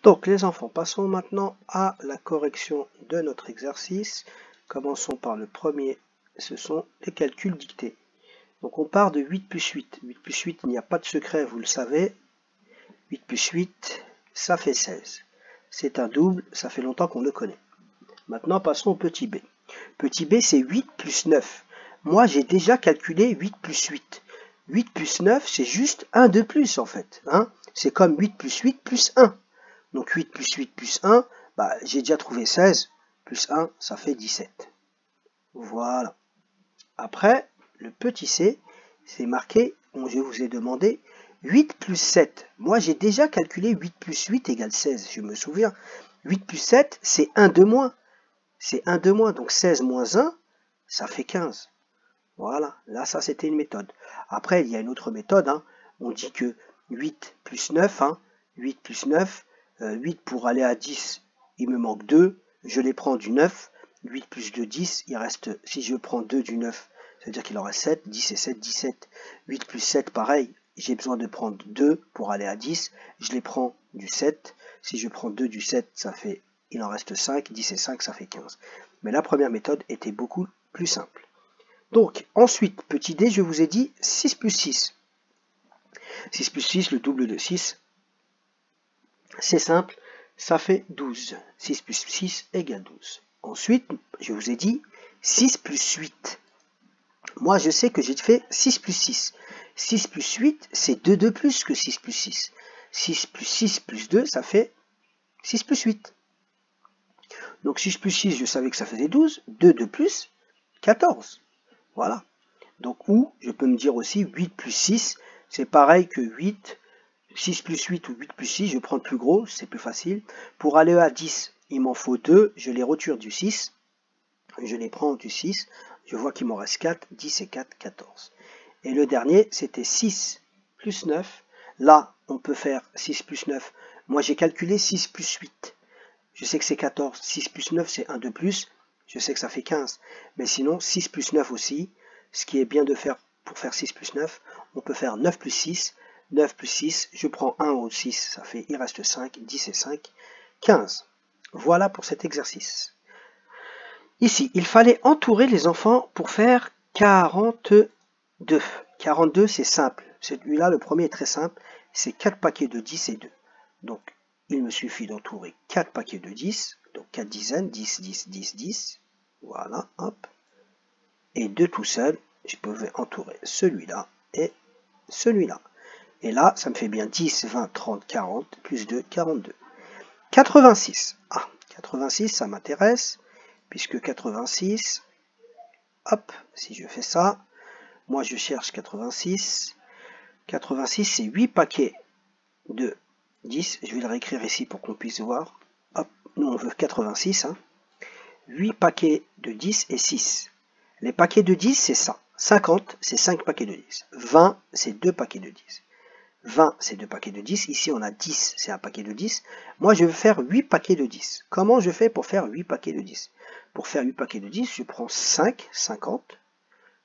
Donc les enfants, passons maintenant à la correction de notre exercice. Commençons par le premier, ce sont les calculs dictés. Donc on part de 8 plus 8. 8 plus 8, il n'y a pas de secret, vous le savez. 8 plus 8, ça fait 16. C'est un double, ça fait longtemps qu'on le connaît. Maintenant passons au petit b. Petit b c'est 8 plus 9. Moi j'ai déjà calculé 8 plus 8. 8 plus 9 c'est juste 1 de plus en fait. Hein, c'est comme 8 plus 8 plus 1. Donc 8 plus 8 plus 1, j'ai déjà trouvé 16, plus 1, ça fait 17. Voilà. Après, le petit c, c'est marqué, je vous ai demandé, 8 plus 7. Moi, j'ai déjà calculé 8 plus 8 égale 16, je me souviens. 8 plus 7, c'est 1 de moins. C'est 1 de moins, donc 16 moins 1, ça fait 15. Voilà, là, ça, c'était une méthode. Après, il y a une autre méthode. Hein. On dit que 8 plus 9, 8 plus 9, 8 pour aller à 10, il me manque 2. Je les prends du 9. 8 plus 2, 10. Il reste, si je prends 2 du 9, ça veut dire qu'il en reste 7. 10 et 7, 17. 8 plus 7, pareil. J'ai besoin de prendre 2 pour aller à 10. Je les prends du 7. Si je prends 2 du 7, ça fait, il en reste 5. 10 et 5, ça fait 15. Mais la première méthode était beaucoup plus simple. Donc, ensuite, petit d, je vous ai dit 6 plus 6. 6 plus 6, le double de 6. C'est simple, ça fait 12. 6 plus 6 égale 12. Ensuite, je vous ai dit 6 plus 8. Moi, je sais que j'ai fait 6 plus 6. 6 plus 8, c'est 2 de plus que 6 plus 6. 6 plus 6 plus 2, ça fait 6 plus 8. Donc 6 plus 6, je savais que ça faisait 12. 2 de plus, 14. Voilà. Donc, ou je peux me dire aussi 8 plus 6, c'est pareil que 8, 6 plus 8 ou 8 plus 6, je prends le plus gros, c'est plus facile. Pour aller à 10, il m'en faut 2, je les retire du 6, je les prends du 6, je vois qu'il m'en reste 4, 10 et 4, 14. Et le dernier, c'était 6 plus 9. Là, on peut faire 6 plus 9. Moi, j'ai calculé 6 plus 8. Je sais que c'est 14. 6 plus 9, c'est 1 de plus. Je sais que ça fait 15. Mais sinon, 6 plus 9 aussi. Ce qui est bien de faire pour faire 6 plus 9, on peut faire 9 plus 6. 9 plus 6, je prends 1 au 6, ça fait, il reste 5. 10 et 5, 15. Voilà pour cet exercice. Ici, il fallait entourer les enfants pour faire 42. 42, c'est simple. Celui-là, le premier est très simple. C'est 4 paquets de 10 et 2. Donc, il me suffit d'entourer 4 paquets de 10. Donc, 4 dizaines, 10, 10, 10, 10. Voilà, hop. Et de tout seul, je pouvais entourer celui-là et celui-là. Et là, ça me fait bien 10, 20, 30, 40, plus 2, 42. 86. Ah, 86, ça m'intéresse, puisque 86, hop, si je fais ça, moi je cherche 86. 86, c'est 8 paquets de 10. Je vais le réécrire ici pour qu'on puisse voir. Hop, nous on veut 86. 8 paquets de 10 et 6. Les paquets de 10, c'est ça. 50, c'est 5 paquets de 10. 20, c'est 2 paquets de 10. 20, c'est 2 paquets de 10. Ici, on a 10, c'est un paquet de 10. Moi, je veux faire 8 paquets de 10. Comment je fais pour faire 8 paquets de 10? Pour faire 8 paquets de 10, je prends 5, 50,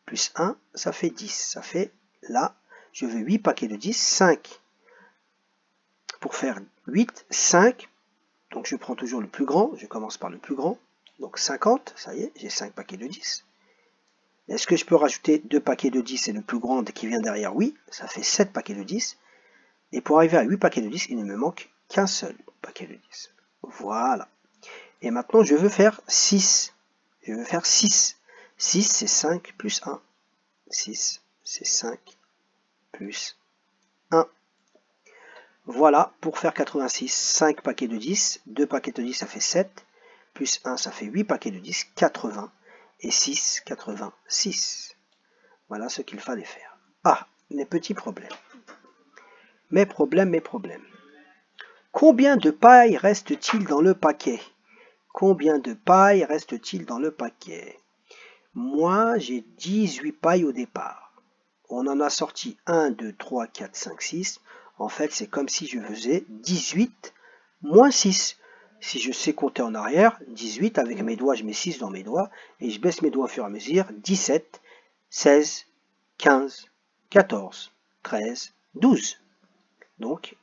plus 1, ça fait 10. Ça fait, là, je veux 8 paquets de 10, 5. Pour faire 8, 5, donc je prends toujours le plus grand, je commence par le plus grand. Donc 50, ça y est, j'ai 5 paquets de 10. Est-ce que je peux rajouter 2 paquets de 10 et le plus grand qui vient derrière? Oui, ça fait 7 paquets de 10. Et pour arriver à 8 paquets de 10, il ne me manque qu'un seul paquet de 10. Voilà. Et maintenant, je veux faire 6. Je veux faire 6. 6, c'est 5 plus 1. 6, c'est 5 plus 1. Voilà, pour faire 86, 5 paquets de 10. 2 paquets de 10, ça fait 7. Plus 1, ça fait 8 paquets de 10, 80. Et 6, 86. Voilà ce qu'il fallait faire. Ah, mes petits problèmes. Mes problèmes. Combien de paille reste-t-il dans le paquet? Combien de paille reste-t-il dans le paquet? Moi, j'ai 18 pailles au départ. On en a sorti 1, 2, 3, 4, 5, 6. En fait, c'est comme si je faisais 18 moins 6. Si je sais compter en arrière, 18, avec mes doigts, je mets 6 dans mes doigts, et je baisse mes doigts au fur et à mesure, 17, 16, 15, 14, 13, 12. Donc,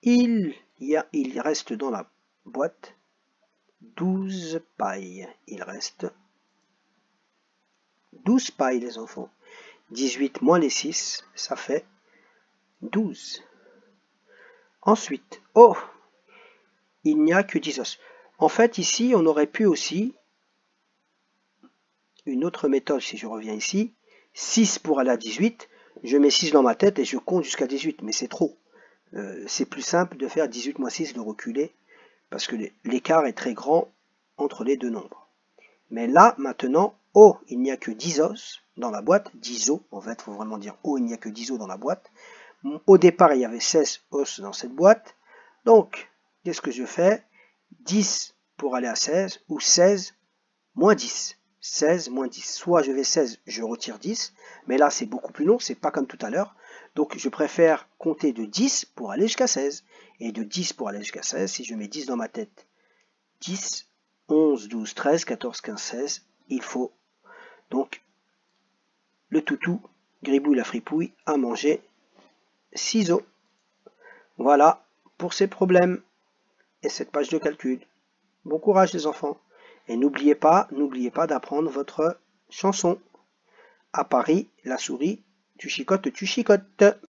il reste dans la boîte 12 pailles. Il reste 12 pailles, les enfants. 18 moins les 6, ça fait 12. Ensuite, oh, il n'y a que 10 os. En fait, ici, on aurait pu aussi, une autre méthode, si je reviens ici, 6 pour aller à 18, je mets 6 dans ma tête et je compte jusqu'à 18, mais c'est trop. C'est plus simple de faire 18 moins 6, de reculer, parce que l'écart est très grand entre les deux nombres. Mais là, maintenant, oh, il n'y a que 10 os dans la boîte, 10 os, en fait, il faut vraiment dire oh, il n'y a que 10 os dans la boîte. Au départ, il y avait 16 os dans cette boîte, donc, qu'est-ce que je fais? 10 pour aller à 16, ou 16 moins 10. 16 moins 10. Soit je vais 16, je retire 10, mais là c'est beaucoup plus long, c'est pas comme tout à l'heure. Donc je préfère compter de 10 pour aller jusqu'à 16. Et de 10 pour aller jusqu'à 16, si je mets 10 dans ma tête, 10, 11, 12, 13, 14, 15, 16, il faut donc le toutou, Gribouille la fripouille, a mangé 6 os. Voilà pour ces problèmes et cette page de calcul. Bon courage les enfants. Et n'oubliez pas d'apprendre votre chanson. À Paris, la souris, tu chicotes, tu chicotes.